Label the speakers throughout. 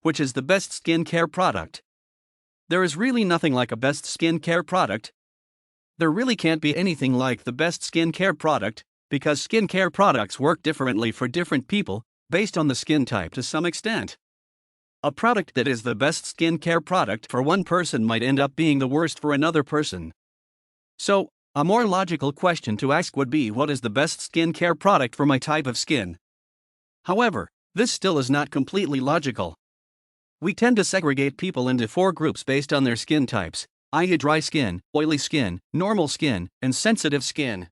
Speaker 1: which is the best skincare product. There is really nothing like a best skincare product. There really can't be anything like the best skincare product, because skincare products work differently for different people, based on the skin type to some extent. A product that is the best skincare product for one person might end up being the worst for another person. So, a more logical question to ask would be, what is the best skincare product for my type of skin? However, this still is not completely logical. We tend to segregate people into 4 groups based on their skin types, i.e. dry skin, oily skin, normal skin, and sensitive skin.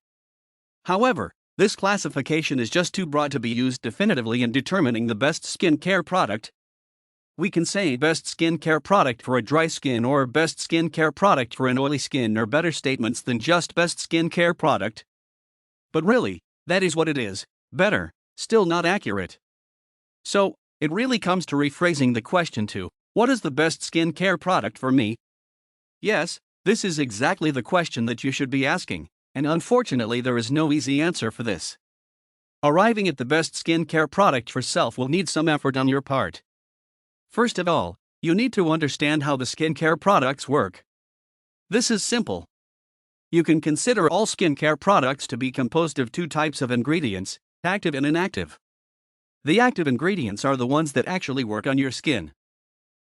Speaker 1: However, this classification is just too broad to be used definitively in determining the best skincare product. We can say best skincare product for a dry skin or best skincare product for an oily skin are better statements than just best skincare product. But really, that is what it is, better, still not accurate. So, it really comes to rephrasing the question to, what is the best skincare product for me? Yes, this is exactly the question that you should be asking, and unfortunately there is no easy answer for this. Arriving at the best skincare product for self will need some effort on your part. First of all, you need to understand how the skincare products work. This is simple. You can consider all skincare products to be composed of 2 types of ingredients, active and inactive. The active ingredients are the ones that actually work on your skin.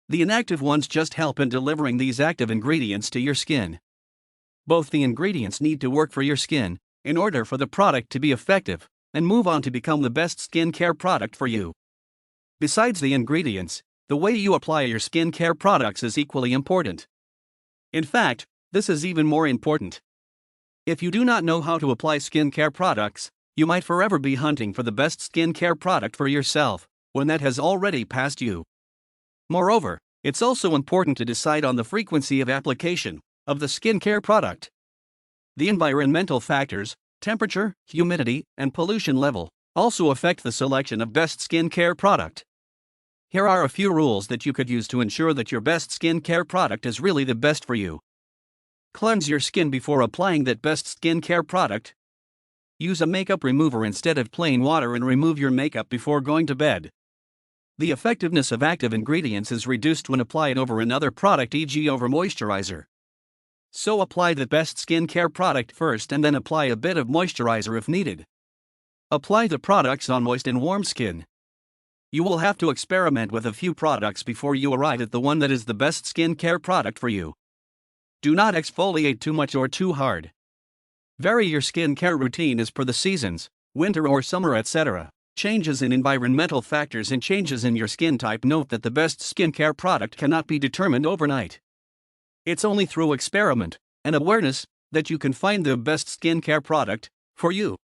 Speaker 1: The inactive ones just help in delivering these active ingredients to your skin. Both the ingredients need to work for your skin, in order for the product to be effective, and move on to become the best skincare product for you. Besides the ingredients, the way you apply your skincare products is equally important. In fact, this is even more important. If you do not know how to apply skincare products, you might forever be hunting for the best skincare product for yourself, when that has already passed you. Moreover, it's also important to decide on the frequency of application of the skincare product. The environmental factors, temperature, humidity, and pollution level, also affect the selection of best skincare product. Here are a few rules that you could use to ensure that your best skincare product is really the best for you. Cleanse your skin before applying that best skincare product. Use a makeup remover instead of plain water and remove your makeup before going to bed. The effectiveness of active ingredients is reduced when applied over another product, e.g. over moisturizer. So apply the best skincare product first and then apply a bit of moisturizer if needed. Apply the products on moist and warm skin. You will have to experiment with a few products before you arrive at the one that is the best skincare product for you. Do not exfoliate too much or too hard. Vary your skincare routine as per the seasons, winter or summer, etc. Changes in environmental factors and changes in your skin type. Note that the best skincare product cannot be determined overnight. It's only through experiment and awareness that you can find the best skincare product for you.